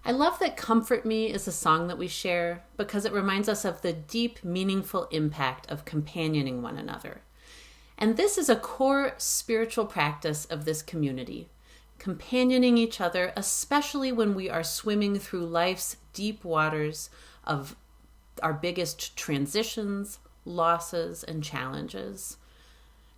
I love that Comfort Me is a song that we share because it reminds us of the deep, meaningful impact of companioning one another. And this is a core spiritual practice of this community, companioning each other, especially when we are swimming through life's deep waters of our biggest transitions, losses, and challenges.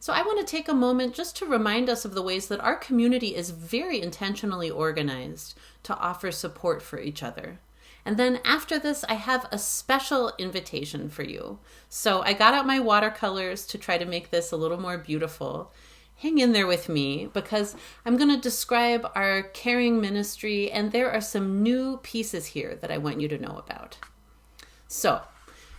So I want to take a moment just to remind us of the ways that our community is very intentionally organized to offer support for each other. And then after this, I have a special invitation for you. So I got out my watercolors to try to make this a little more beautiful. Hang in there with me because I'm going to describe our caring ministry, and there are some new pieces here that I want you to know about. So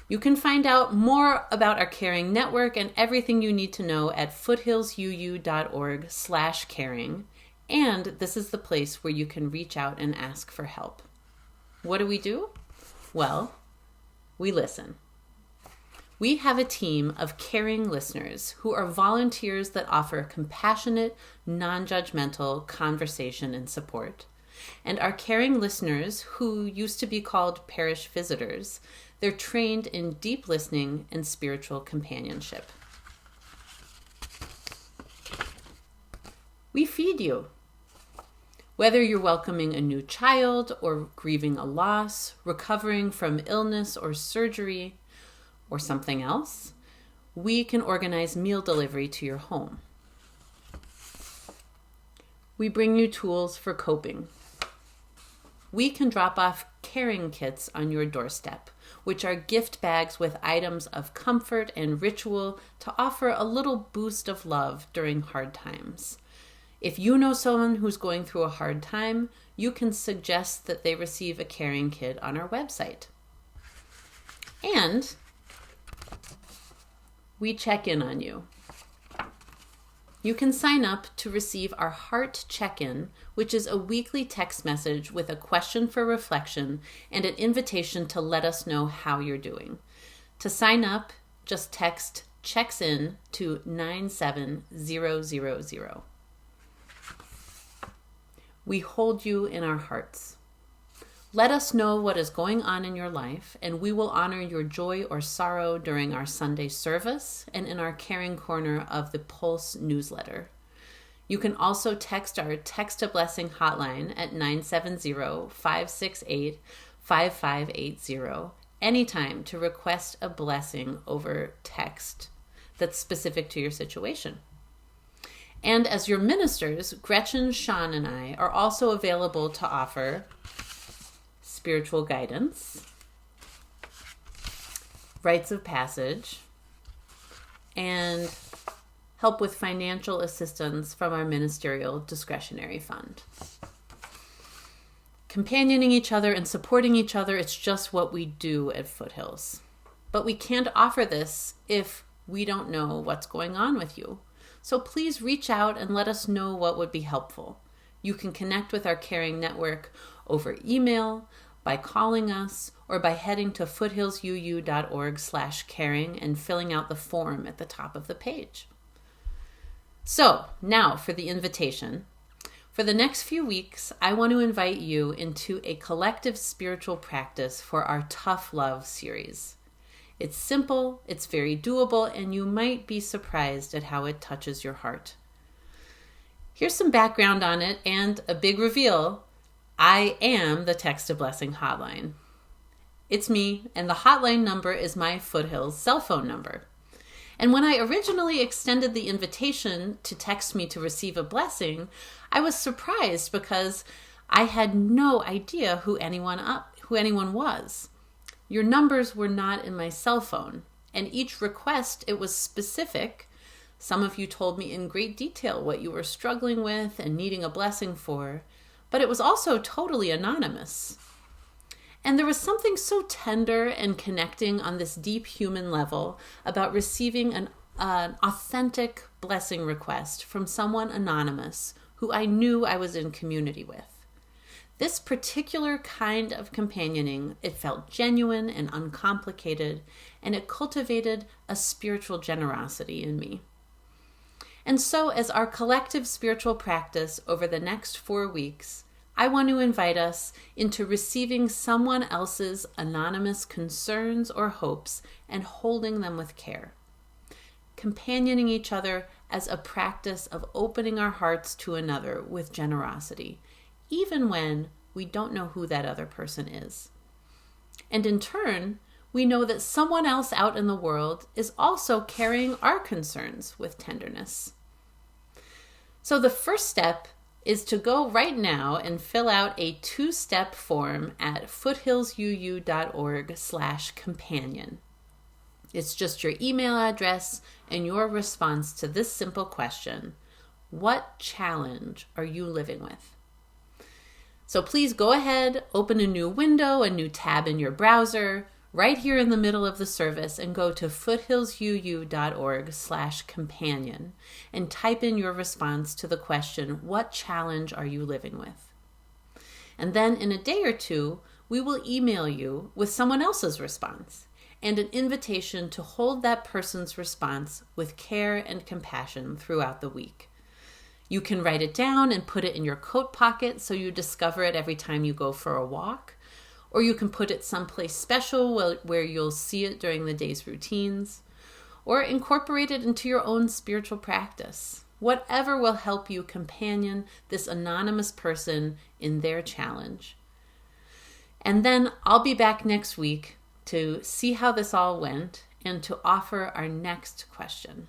you can find out more about our caring network and everything you need to know at foothillsuu.org/caring. And this is the place where you can reach out and ask for help. What do? Well, we listen. We have a team of caring listeners who are volunteers that offer compassionate, non-judgmental conversation and support. And our caring listeners, who used to be called parish visitors, they're trained in deep listening and spiritual companionship. We feed you. Whether you're welcoming a new child or grieving a loss, recovering from illness or surgery, or something else, we can organize meal delivery to your home. We bring you tools for coping. We can drop off caring kits on your doorstep, which are gift bags with items of comfort and ritual to offer a little boost of love during hard times. If you know someone who's going through a hard time, you can suggest that they receive a caring kit on our website. And we check in on you. You can sign up to receive our Heart Check-In, which is a weekly text message with a question for reflection and an invitation to let us know how you're doing. To sign up, just text checksin to 97000. We hold you in our hearts. Let us know what is going on in your life, and we will honor your joy or sorrow during our Sunday service and in our caring corner of the Pulse newsletter. You can also text our Text a Blessing hotline at 970-568-5580 anytime to request a blessing over text that's specific to your situation. And as your ministers, Gretchen, Sean, and I are also available to offer spiritual guidance, rites of passage, and help with financial assistance from our ministerial discretionary fund. Companioning each other and supporting each other, it's just what we do at Foothills. But we can't offer this if we don't know what's going on with you. So please reach out and let us know what would be helpful. You can connect with our caring network over email, by calling us, or by heading to foothillsuu.org/caring and filling out the form at the top of the page. So now for the invitation. For the next few weeks, I want to invite you into a collective spiritual practice for our Tough Love series. It's simple, it's very doable, and you might be surprised at how it touches your heart. Here's some background on it and a big reveal. I am the Text a Blessing hotline. It's me, and the hotline number is my Foothills cell phone number. And when I originally extended the invitation to text me to receive a blessing, I was surprised because I had no idea who anyone was. Your numbers were not in my cell phone, and each request, it was specific. Some of you told me in great detail what you were struggling with and needing a blessing for, but it was also totally anonymous. And there was something so tender and connecting on this deep human level about receiving an authentic blessing request from someone anonymous who I knew I was in community with. This particular kind of companioning, it felt genuine and uncomplicated, and it cultivated a spiritual generosity in me. And so as our collective spiritual practice over the next 4 weeks, I want to invite us into receiving someone else's anonymous concerns or hopes and holding them with care. Companioning each other as a practice of opening our hearts to another with generosity, even when we don't know who that other person is. And in turn, we know that someone else out in the world is also carrying our concerns with tenderness. So the first step is to go right now and fill out a 2-step form at foothillsuu.org/companion. It's just your email address and your response to this simple question: what challenge are you living with? So please go ahead, open a new window, a new tab in your browser, right here in the middle of the service, and go to foothillsuu.org/companion and type in your response to the question, what challenge are you living with? And then in a day or two, we will email you with someone else's response and an invitation to hold that person's response with care and compassion throughout the week. You can write it down and put it in your coat pocket so you discover it every time you go for a walk, or you can put it someplace special where you'll see it during the day's routines, or incorporate it into your own spiritual practice. Whatever will help you companion this anonymous person in their challenge. And then I'll be back next week to see how this all went and to offer our next question.